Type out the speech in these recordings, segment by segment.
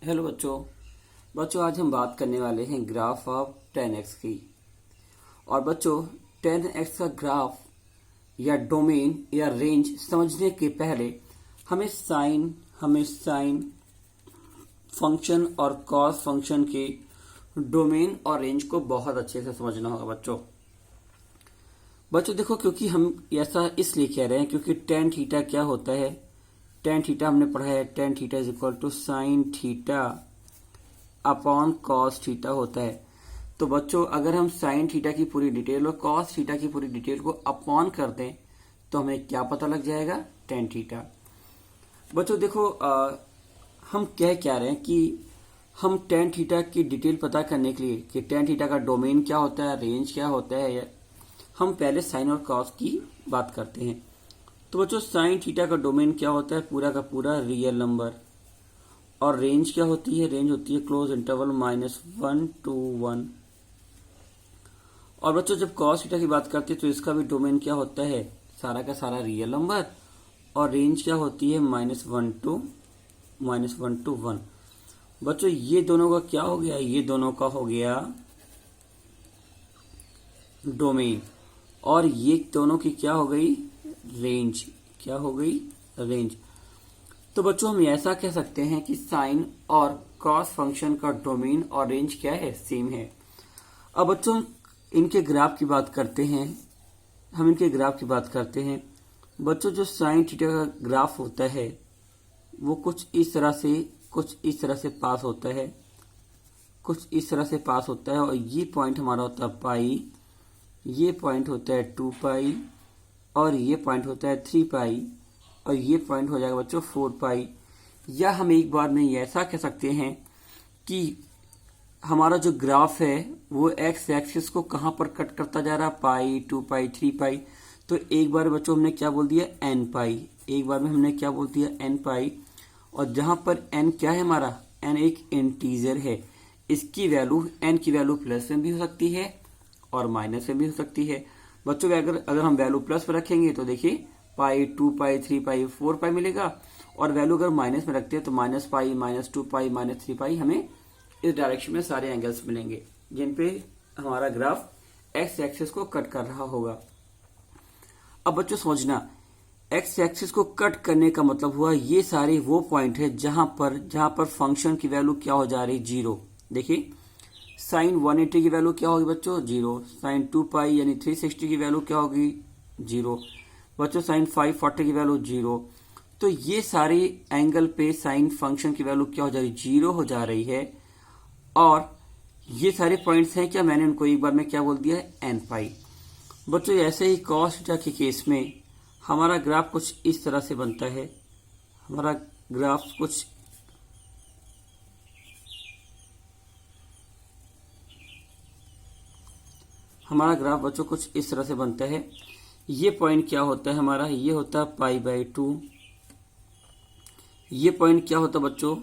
Hello बच्चों आज हम बात करने वाले हैं ग्राफ ऑफ 10x की। और बच्चों 10x का ग्राफ या डोमेन या रेंज समझने के पहले हमें साइन फंक्शन और कॉस फंक्शन के डोमेन और रेंज को बहुत अच्छे से समझना होगा। बच्चों देखो, क्योंकि हम ऐसा इसलिए कह रहे हैं क्योंकि टेन थीटा क्या होता है। टेन थीटा हमने पढ़ा है, tan theta is equal to sine theta upon cos theta होता है। तो बच्चों अगर हम साइन थीटा की पूरी डिटेल और कॉस थीटा की पूरी डिटेल को अपॉन कर दें तो हमें क्या पता लग जाएगा, टेन थीटा। बच्चों देखो हम क्या रहे हैं कि हम टेन थीटा की डिटेल पता करने के लिए कि टेन थीटा का डोमेन क्या होता है, रेंज क्या होता है, हम पहले साइन और कॉस की बात करते हैं। तो बच्चों साइन थीटा का डोमेन क्या होता है, पूरा का पूरा रियल नंबर। और रेंज क्या होती है, रेंज होती है क्लोज इंटरवल -1 to 1। और बच्चों जब कॉस थीटा की बात करते हैं तो इसका भी डोमेन क्या होता है, सारा का सारा रियल नंबर। और रेंज क्या होती है -1 to 1। बच्चों ये दोनों का क्या हो गया, ये दोनों का हो गया डोमेन। और ये दोनों की क्या हो गई, रेंज। क्या हो गई, रेंज। तो बच्चों हम ऐसा कह सकते हैं कि साइन और कॉस फंक्शन का डोमेन और रेंज क्या है, सेम है। अब बच्चों इनके ग्राफ की बात करते हैं, हम इनके ग्राफ की बात करते हैं। बच्चों जो साइन थीटा का ग्राफ होता है वो कुछ इस तरह से पास होता है, कुछ इस तरह से पास होता है। और ये पॉइंट हमारा होता है पाई, ये पॉइंट होता है 2 पाई, और ये पॉइंट होता है 3 पाई, और ये पॉइंट हो जाएगा बच्चों 4 पाई। या हम एक बार में ऐसा कह सकते हैं कि हमारा जो ग्राफ है वो एक्स एक्सिस को कहां पर कट करता जा रहा है, पाई, 2 पाई, 3 पाई। तो एक बार बच्चों हमने क्या बोल दिया, एन पाई। एक बार में हमने क्या बोल दिया, एन पाई। और जहां पर एन क्या है हमारा, एन एक इंटीजर है। इसकी वैल्यू, एन की वैल्यू प्लस में भी हो सकती है और माइनस में भी हो सकती है। बच्चों अगर हम वैल्यू प्लस पर रखेंगे तो देखिए पाई, 2 पाई, 3 पाई, 4 पाई मिलेगा। और वैल्यू अगर माइनस में रखते हैं तो -पाई, -2 पाई, -3 पाई, हमें इस डायरेक्शन में सारे एंगल्स मिलेंगे जिन पे हमारा ग्राफ एक्स एक्सिस को कट कर रहा होगा। अब बच्चों समझना, एक्स एक्सिस को कट करने का मतलब हुआ ये सारे वो पॉइंट है जहां पर फंक्शन की वैल्यू क्या हो जा रही, 0। देखिए साइन 180 की वैल्यू क्या होगी बच्चों, 0। साइन 2 पाई यानी 360 की वैल्यू क्या होगी, 0। बच्चों साइन 540 की वैल्यू 0। तो ये सारे एंगल पे साइन फंक्शन की वैल्यू क्या हो जा रही, 0 हो जा रही है। और ये सारे पॉइंट्स हैं क्या, मैंने उनको एक बार में क्या बोल दिया है, एन पाई। बच्चों ऐसे ही कॉस थीटा के केस में हमारा ग्राफ कुछ इस तरह से बनता है। हमारा ग्राफ बच्चों कुछ इस तरह से बनता है। ये पॉइंट क्या होता है हमारा, ये होता है पाई/2। ये पॉइंट क्या होता है बच्चों,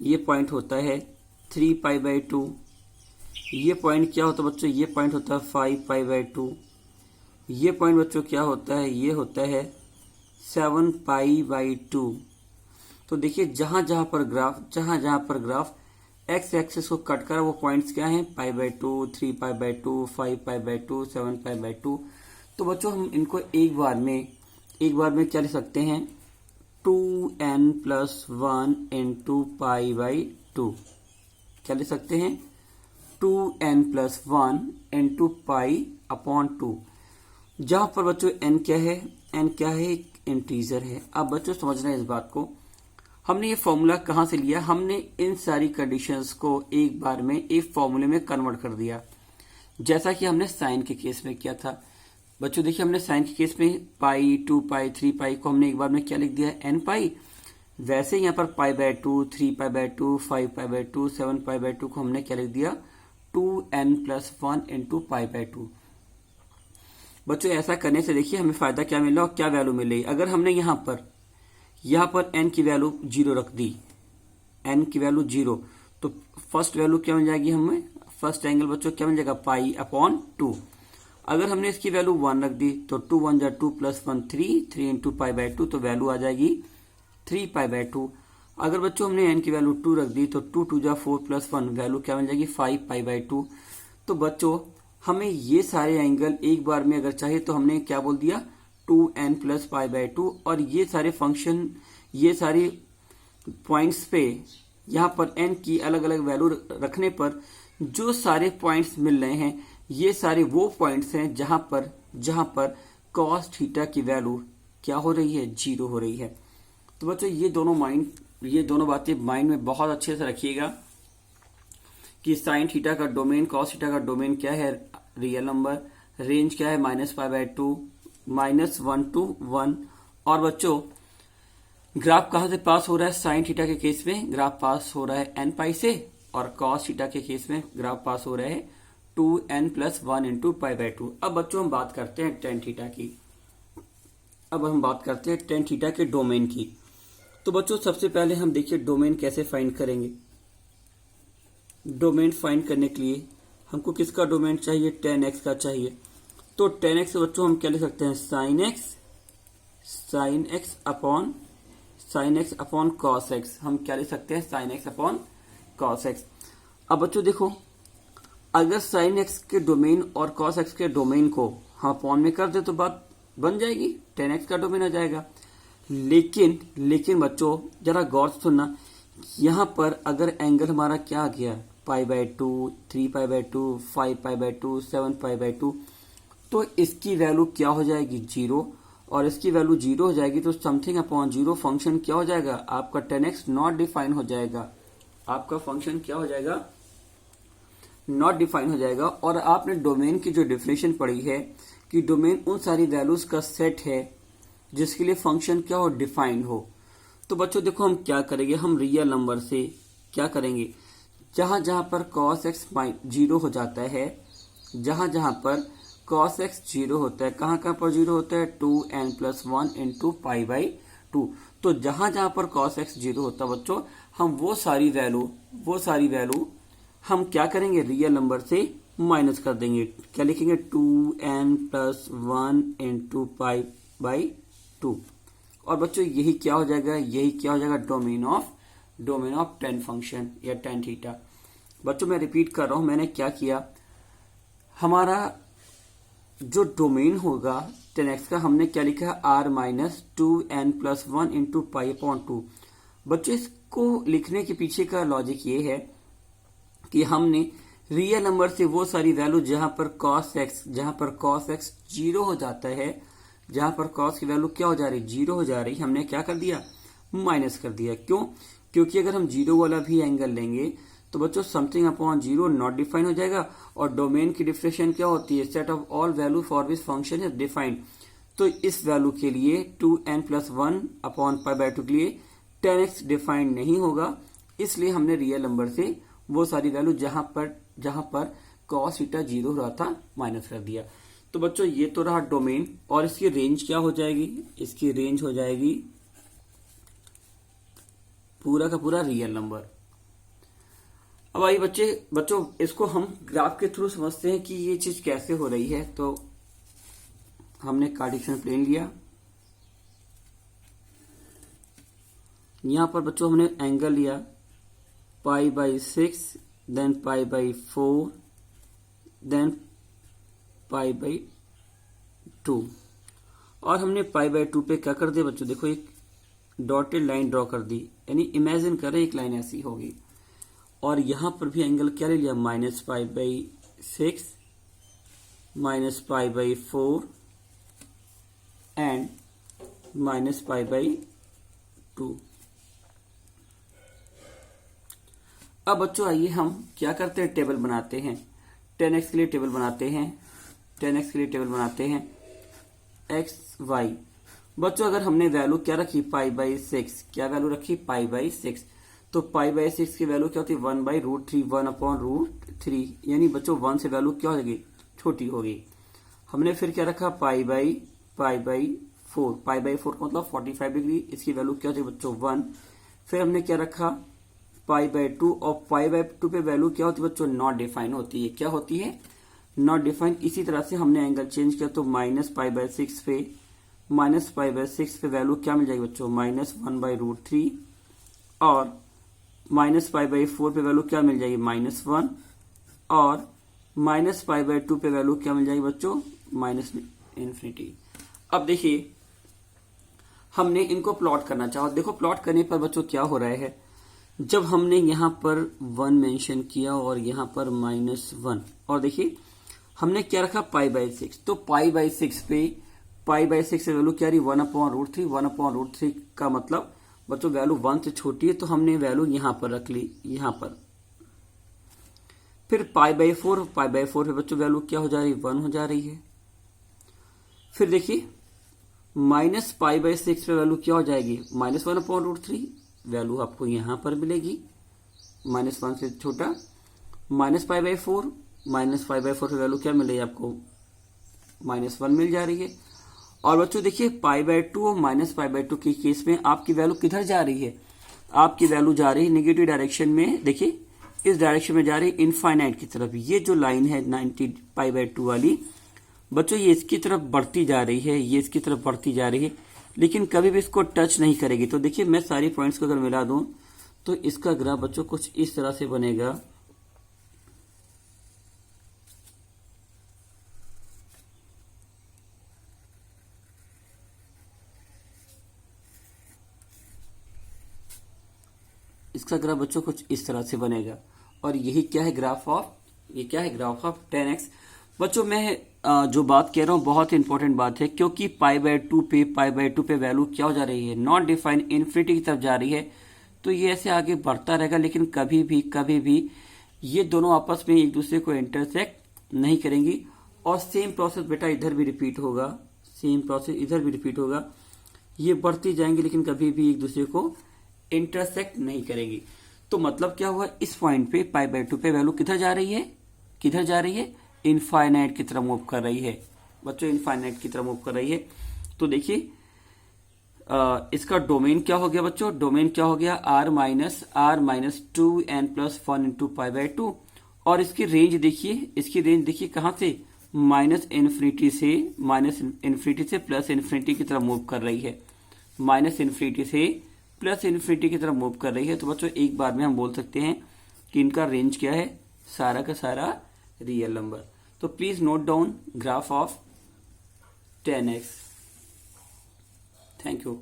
ये पॉइंट होता है 3 पाई/2। ये पॉइंट क्या होता है बच्चों, ये पॉइंट होता है 5 पाई/2। ये पॉइंट बच्चों क्या होता है, ये होता है 7 पाई/2। तो देखिए जहां जहां पर ग्राफ एक्स एक्सिस को कट कर वो पॉइंट्स क्या हैं, पाई/2, 3 पाई/2, 5 पाई/2, 7 पाई/2। तो बच्चों हम इनको एक बार में क्या लिख सकते हैं, 2n+1 इंटू पाई/2। क्या लिख सकते हैं, 2n+1 इंटू पाई/2। जहां पर बच्चों n क्या है, एक इंटीजर है। अब बच्चों समझना है इस बात को, हमने ये फॉर्मूला कहां से लिया, हमने इन सारी कंडीशंस को एक बार में एक फॉर्मूले में कन्वर्ट कर दिया, जैसा कि हमने साइन के केस में किया था। बच्चों देखिए हमने साइन के केस में पाई, 2 पाई, 3 पाई को हमने एक बार में क्या लिख दिया, एन पाई। वैसे यहाँ पर पाई/2, 3 पाई/2, 5 पाई/2, 7 पाई/2 को हमने क्या लिख दिया, 2n+1 इंटू पाई/2। बच्चों ऐसा करने से देखिए हमें फायदा क्या मिला और क्या वैल्यू मिल रही। अगर हमने यहाँ पर n की वैल्यू 0 रख दी, n की वैल्यू 0, तो फर्स्ट वैल्यू क्या मिल जाएगी हमें, फर्स्ट एंगल बच्चों क्या मिल जाएगा, पाई/2। अगर हमने इसकी वैल्यू 1 रख दी तो 2 1 2 + 1 3 इंटू पाई/2, तो वैल्यू आ जाएगी 3 पाई/2। अगर बच्चों हमने n की वैल्यू 2 रख दी तो 2 2 जा 4 प्लस 1 वैल्यू क्या बन जाएगी 5 पाई बाई 2। तो बच्चों हमें ये सारे एंगल एक बार में अगर चाहिए तो हमने क्या बोल दिया 2n प्लस पाई बाई 2, और ये सारे फंक्शन ये सारे पॉइंट्स पे यहाँ पर n की अलग अलग वैल्यू रखने पर जो सारे पॉइंट्स मिल रहे हैं ये सारे वो पॉइंट्स हैं जहां पर cos थीटा की वैल्यू क्या हो रही है 0 हो रही है। तो बच्चों ये दोनों बातें माइंड में बहुत अच्छे से रखिएगा कि साइन थीटा का डोमेन cos थीटा का डोमेन क्या है रियल नंबर, रेंज क्या है -π/2 -1 to 1। और बच्चों ग्राफ कहां से पास हो रहा है साइन थीटा के केस में ग्राफ पास हो रहा है n पाई से, और cos थीटा के केस में ग्राफ पास हो रहा है 2n + 1 × π/2। अब बच्चों हम बात करते हैं टेन थीटा की। अब हम बात करते हैं टेन थीटा के डोमेन की। तो बच्चों सबसे पहले हम देखिए डोमेन कैसे फाइंड करेंगे। डोमेन फाइंड करने के लिए हमको किसका डोमेन चाहिए tan x का चाहिए। तो tan x बच्चों हम क्या लिख सकते हैं sin x upon cos x। हम क्या लिख सकते हैं sin x upon cos x। अब बच्चों देखो अगर sin x के डोमेन और cos x के डोमेन को हम अपॉन में कर दे तो बात बन जाएगी, tan x का डोमेन आ जाएगा। लेकिन बच्चों जरा गौर से सुनना, यहाँ पर अगर एंगल हमारा क्या आ गया π/2 3π/2 5π/2 7π/2, तो इसकी वैल्यू क्या हो जाएगी 0, और इसकी वैल्यू 0 हो जाएगी तो समथिंग अपॉन 0 फंक्शन क्या हो जाएगा आपका tan x नॉट डिफाइन हो जाएगा। आपका फंक्शन क्या हो जाएगा नॉट डिफाइन हो जाएगा। और आपने डोमेन की जो डेफिनेशन पढ़ी है कि डोमेन उन सारी वैल्यूज का सेट है जिसके लिए फंक्शन क्या हो डिफाइंड हो। तो बच्चों देखो हम क्या करेंगे, हम रियल नंबर से क्या करेंगे, जहां जहां पर cos x 0 हो जाता है, जहां पर cos x 0 होता है, कहां पर 0 होता है 2n + 1 × π/2। तो जहां पर cos x 0 होता है बच्चों हम वो सारी वैल्यू हम क्या करेंगे रियल नंबर से माइनस कर देंगे। क्या लिखेंगे 2n + 1 × π/2। और बच्चों यही क्या हो जाएगा डोमेन ऑफ tan फंक्शन या tan थीटा। बच्चों मैं रिपीट कर रहा हूं, मैंने क्या किया, हमारा जो डोमेन होगा tan x का हमने क्या लिखा है r - 2n + 1 × π/2। बच्चों इसको लिखने के पीछे का लॉजिक ये है कि हमने रियल नंबर से वो सारी वैल्यू जहां पर cos x 0 हो जाता है, जहां पर cos की वैल्यू क्या हो जा रही 0 हो जा रही, हमने क्या कर दिया माइनस कर दिया। क्यों? क्योंकि अगर हम 0 वाला भी एंगल लेंगे तो बच्चों समथिंग अपॉन 0 नॉट डिफाइन हो जाएगा। और डोमेन की डिफिनेशन क्या होती है set of all value for which function is defined. तो इस वैल्यू के लिए 2n + 1 अपॉन π/2 के लिए tan x डिफाइंड नहीं होगा, इसलिए हमने रियल नंबर से वो सारी वैल्यू जहां पर cos थीटा 0 हो रहा था माइनस कर दिया। तो बच्चों ये तो रहा डोमेन, और इसकी रेंज क्या हो जाएगी, इसकी रेंज हो जाएगी पूरा का पूरा रियल नंबर। अब आइए बच्चों इसको हम ग्राफ के थ्रू समझते हैं कि ये चीज कैसे हो रही है। तो हमने कार्टेशियन प्लेन लिया, यहां पर बच्चों हमने एंगल लिया π/6 देन π/4 देन π/2, और हमने π/2 पे क्या कर दिया बच्चों देखो एक डॉटेड लाइन ड्रॉ कर दी, यानी इमेजिन करें एक लाइन ऐसी होगी। और यहां पर भी एंगल क्या ले लिया -π/6 -π/4 एंड -π/2। अब बच्चों आइए हम क्या करते हैं टेबल बनाते हैं, tan x के लिए टेबल बनाते हैं x y। बच्चों अगर हमने वैल्यू क्या रखी π/6, क्या वैल्यू रखी π/6, तो π/6 की वैल्यू क्या होती है 1/√3 1/√3, यानी बच्चों 1 से वैल्यू क्या हो जाएगी छोटी होगी। हमने फिर क्या रखा π/4 का मतलब 45 डिग्री, इसकी वैल्यू क्या होती है बच्चों 1। फिर हमने क्या रखा π/2, और π/2 पे वैल्यू क्या होती है बच्चों नॉट डिफाइन होती है। क्या होती है नॉट डिफाइन। इसी तरह से हमने एंगल चेंज किया तो -π/6 पे वैल्यू क्या मिल जाएगी बच्चों -1/√3, और माइनस पाई बाई 4 पे वैल्यू क्या मिल जाएगी, -1, और माइनस पाई बाई 2 पे वैल्यू क्या मिल जाएगी बच्चों, -इन्फिनिटी। अब देखिए हमने इनको प्लॉट करना चाहा, देखो प्लॉट करने पर बच्चों क्या हो रहा है, जब हमने यहां पर 1 मेंशन किया और यहां पर -1, और देखिए हमने क्या रखा π/6, तो π/6 पे π/6 वैल्यू क्या रही 1/√3, 1/√3 का मतलब बच्चों वैल्यू 1 से छोटी है, तो हमने वैल्यू यहां पर रख ली, यहां पर। फिर π/4 पे बच्चों वैल्यू क्या हो जा रही है, 1 हो जा रही है। फिर देखिए -π/6 पे वैल्यू क्या हो जाएगी, -1/√3, वैल्यू आपको यहां पर मिलेगी, -1 से छोटा। -π/4 पे वैल्यू क्या मिल रही है आपको, -1 मिल जा रही है। और बच्चों देखिए π/2 और -π/2 के केस में आपकी वैल्यू किधर जा रही है, आपकी वैल्यू जा रही है निगेटिव डायरेक्शन में, देखिए इस डायरेक्शन में जा रही है इनफाइनाइट की तरफ। ये जो लाइन है 90 π/2 वाली बच्चों, ये इसकी तरफ बढ़ती जा रही है, ये इसकी तरफ बढ़ती जा रही है, लेकिन कभी भी इसको टच नहीं करेगी। तो देखिए मैं सारी पॉइंट्स को अगर मिला दूं तो इसका ग्राफ बच्चों कुछ इस तरह से बनेगा। इसका ग्राफ बच्चों कुछ इस तरह से बनेगा, और यही क्या है ग्राफ ऑफ, ये क्या है ग्राफ ऑफ 10x। बच्चों मैं जो बात कह रहा हूं बहुत इंपॉर्टेंट बात है, क्योंकि π/2 पे वैल्यू क्या हो जा रही है, नॉट डिफाइंड, इन्फिनिटी की तरफ जा रही है, तो ये ऐसे आगे बढ़ता रहेगा, लेकिन कभी भी ये दोनों आपस में एक दूसरे को इंटरसेक्ट नहीं करेंगी। और सेम प्रोसेस बेटा इधर भी रिपीट होगा, सेम प्रोसेस इधर भी रिपीट होगा, ये बढ़ती जाएंगी लेकिन कभी भी एक दूसरे को इंटरसेक्ट नहीं करेगी। तो मतलब क्या हुआ, इस पॉइंट पे π/2 पे वैल्यू किधर जा रही है, किधर जा रही है, इनफाइनाइट की तरफ मूव कर रही है बच्चों, इनफाइनाइट की तरफ मूव कर रही है। तो देखिए इसका डोमेन क्या हो गया बच्चों, डोमेन क्या हो गया, r-2n+1 इंटू π/2, और इसकी रेंज देखिए, इसकी रेंज देखिए कहां से, -इन्फिनिटी से प्लस इन्फिनिटी की तरफ मूव कर रही है, -इन्फिनिटी से प्लस इन्फिनिटी की तरफ मूव कर रही है। तो बच्चों एक बार में हम बोल सकते हैं कि इनका रेंज क्या है, सारा का सारा रियल नंबर। तो please note down graph of 10x। Thank you.